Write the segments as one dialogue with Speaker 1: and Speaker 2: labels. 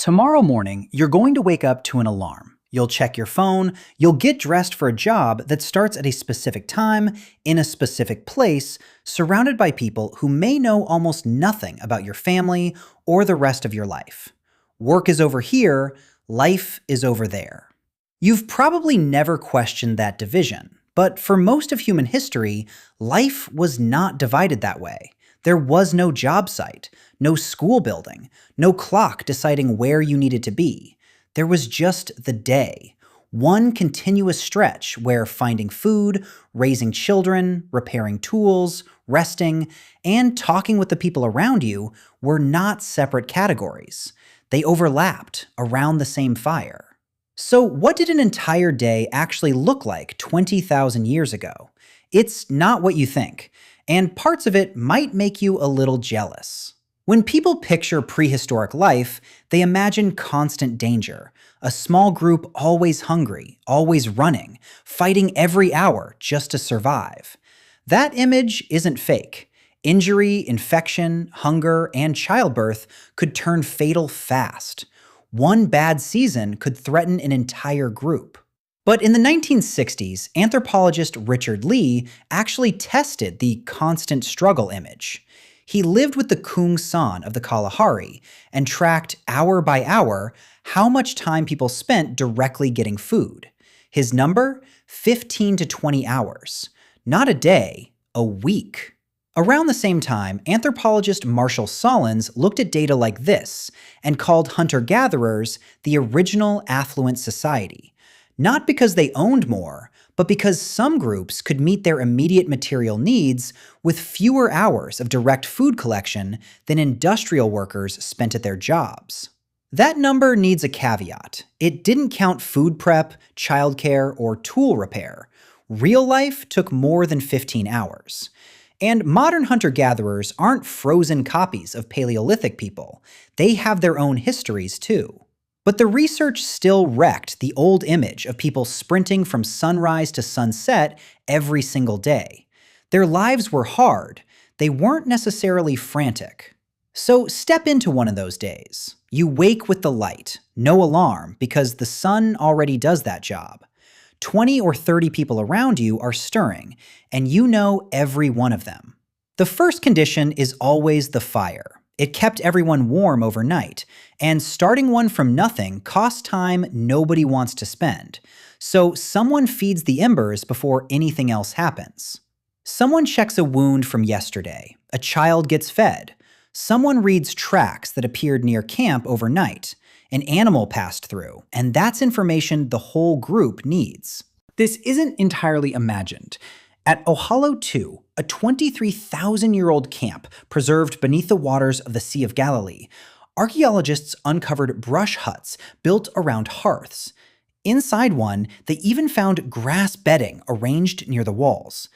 Speaker 1: Tomorrow morning, you're going to wake up to an alarm. You'll check your phone, you'll get dressed for a job that starts at a specific time, in a specific place, surrounded by people who may know almost nothing about your family or the rest of your life. Work is over here, life is over there. You've probably never questioned that division, but for most of human history, life was not divided that way. There was no job site, no school building, no clock deciding where you needed to be. There was just the day, one continuous stretch where finding food, raising children, repairing tools, resting, and talking with the people around you were not separate categories. They overlapped around the same fire. So what did an entire day actually look like 20,000 years ago? It's not what you think, and parts of it might make you a little jealous. When people picture prehistoric life, they imagine constant danger, a small group always hungry, always running, fighting every hour just to survive. That image isn't fake. Injury, infection, hunger, and childbirth could turn fatal fast. One bad season could threaten an entire group. But in the 1960s, anthropologist Richard Lee actually tested the constant struggle image. He lived with the Kung San of the Kalahari and tracked hour by hour how much time people spent directly getting food. His number? 15 to 20 hours. Not a day, a week. Around the same time, anthropologist Marshall Solins looked at data like this and called hunter-gatherers the original affluent society. Not because they owned more, but because some groups could meet their immediate material needs with fewer hours of direct food collection than industrial workers spent at their jobs. That number needs a caveat. It didn't count food prep, childcare, or tool repair. Real life took more than 15 hours. And modern hunter-gatherers aren't frozen copies of Paleolithic people. They have their own histories too. But the research still wrecked the old image of people sprinting from sunrise to sunset every single day. Their lives were hard. They weren't necessarily frantic. So step into one of those days. You wake with the light, no alarm, because the sun already does that job. 20 or 30 people around you are stirring, and you know every one of them. The first condition is always the fire. It kept everyone warm overnight, and starting one from nothing costs time nobody wants to spend. So someone feeds the embers before anything else happens. Someone checks a wound from yesterday. A child gets fed. Someone reads tracks that appeared near camp overnight. An animal passed through, and that's information the whole group needs. This isn't entirely imagined. At Ohalo 2, a 23,000-year-old camp preserved beneath the waters of the Sea of Galilee, archaeologists uncovered brush huts built around hearths. Inside one, they even found grass bedding arranged near the walls.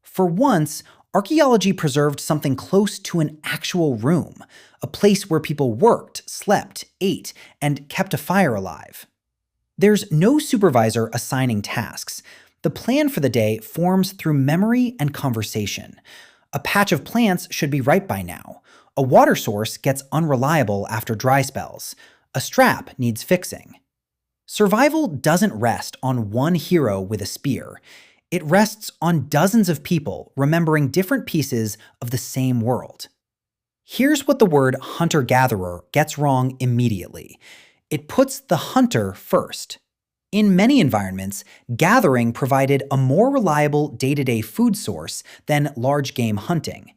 Speaker 1: For once, archaeology preserved something close to an actual room, a place where people worked, slept, ate, and kept a fire alive. There's no supervisor assigning tasks. The plan for the day forms through memory and conversation. A patch of plants should be ripe by now. A water source gets unreliable after dry spells. A strap needs fixing. Survival doesn't rest on one hero with a spear. It rests on dozens of people remembering different pieces of the same world. Here's what the word hunter-gatherer gets wrong immediately. It puts the hunter first. In many environments, gathering provided a more reliable day-to-day food source than large game hunting.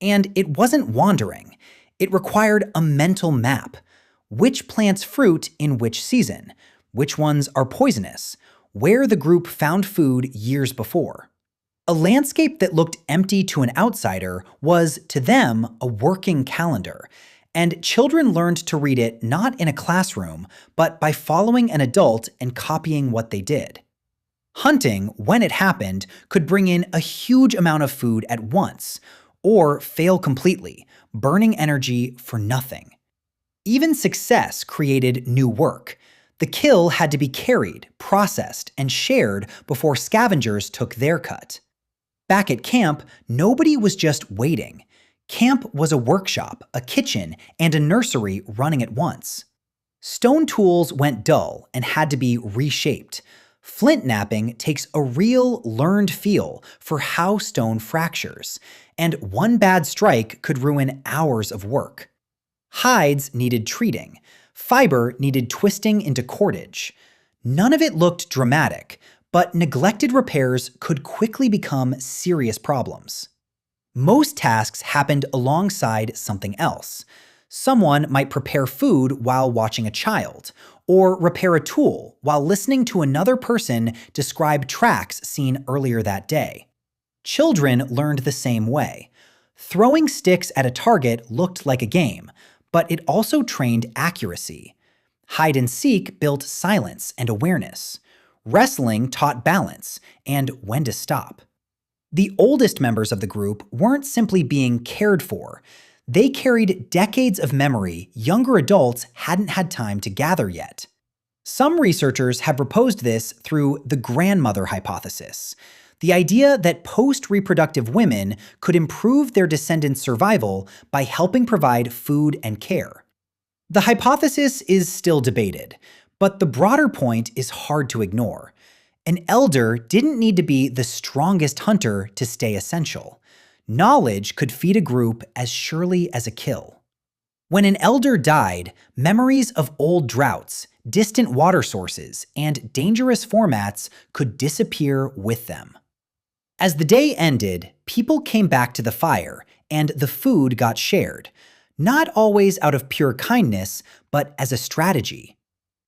Speaker 1: And it wasn't wandering. It required a mental map. Which plants fruit in which season? Which ones are poisonous? Where the group found food years before. A landscape that looked empty to an outsider was, to them, a working calendar. And children learned to read it not in a classroom, but by following an adult and copying what they did. Hunting, when it happened, could bring in a huge amount of food at once, or fail completely, burning energy for nothing. Even success created new work. The kill had to be carried, processed, and shared before scavengers took their cut. Back at camp, nobody was just waiting. Camp was a workshop, a kitchen, and a nursery running at once. Stone tools went dull and had to be reshaped. Flint knapping takes a real learned feel for how stone fractures, and one bad strike could ruin hours of work. Hides needed treating. Fiber needed twisting into cordage. None of it looked dramatic, but neglected repairs could quickly become serious problems. Most tasks happened alongside something else. Someone might prepare food while watching a child, or repair a tool while listening to another person describe tracks seen earlier that day. Children learned the same way. Throwing sticks at a target looked like a game, but it also trained accuracy. Hide and seek built silence and awareness. Wrestling taught balance and when to stop. The oldest members of the group weren't simply being cared for. They carried decades of memory younger adults hadn't had time to gather yet. Some researchers have proposed this through the grandmother hypothesis, the idea that post-reproductive women could improve their descendants' survival by helping provide food and care. The hypothesis is still debated, but the broader point is hard to ignore. An elder didn't need to be the strongest hunter to stay essential. Knowledge could feed a group as surely as a kill. When an elder died, memories of old droughts, distant water sources, and dangerous formats could disappear with them. As the day ended, people came back to the fire, and the food got shared, not always out of pure kindness, but as a strategy.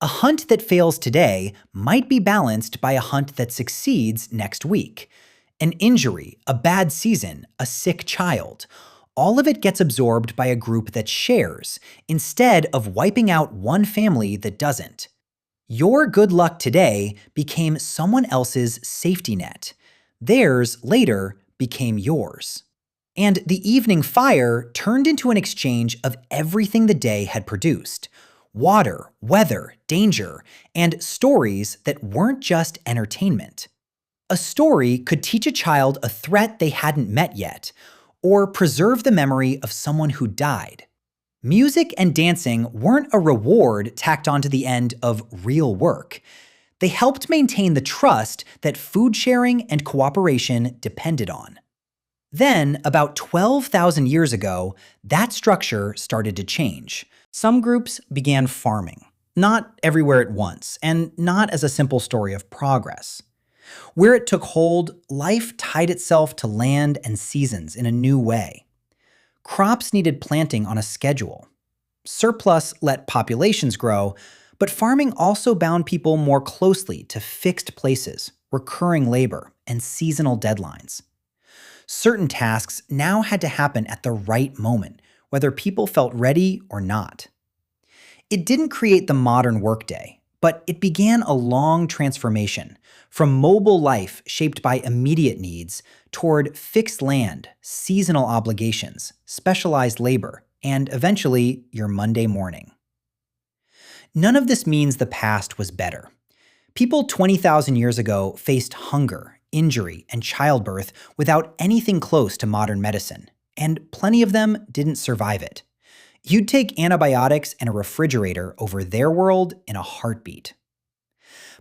Speaker 1: A hunt that fails today might be balanced by a hunt that succeeds next week. An injury, a bad season, a sick child, all of it gets absorbed by a group that shares, instead of wiping out one family that doesn't. Your good luck today became someone else's safety net. Theirs later became yours. And the evening fire turned into an exchange of everything the day had produced. Water, weather, danger, and stories that weren't just entertainment. A story could teach a child a threat they hadn't met yet, or preserve the memory of someone who died. Music and dancing weren't a reward tacked onto the end of real work. They helped maintain the trust that food sharing and cooperation depended on. Then, about 12,000 years ago, that structure started to change. Some groups began farming, not everywhere at once, and not as a simple story of progress. Where it took hold, life tied itself to land and seasons in a new way. Crops needed planting on a schedule. Surplus let populations grow, but farming also bound people more closely to fixed places, recurring labor, and seasonal deadlines. Certain tasks now had to happen at the right moment, whether people felt ready or not. It didn't create the modern workday, but it began a long transformation from mobile life shaped by immediate needs toward fixed land, seasonal obligations, specialized labor, and eventually your Monday morning. None of this means the past was better. People 20,000 years ago faced hunger, injury, and childbirth without anything close to modern medicine, and plenty of them didn't survive it. You'd take antibiotics and a refrigerator over their world in a heartbeat.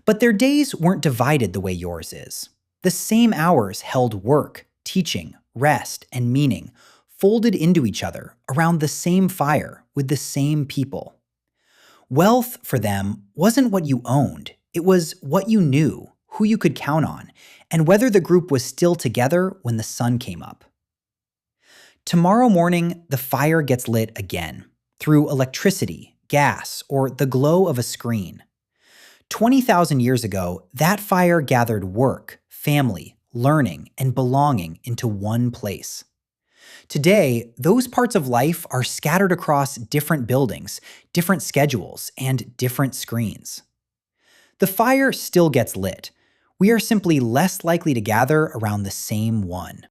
Speaker 1: But their days weren't divided the way yours is. The same hours held work, teaching, rest, and meaning, folded into each other around the same fire with the same people. Wealth for them wasn't what you owned, it was what you knew, who you could count on, and whether the group was still together when the sun came up. Tomorrow morning, the fire gets lit again, through electricity, gas, or the glow of a screen. 20,000 years ago, that fire gathered work, family, learning, and belonging into one place. Today, those parts of life are scattered across different buildings, different schedules, and different screens. The fire still gets lit. We are simply less likely to gather around the same one.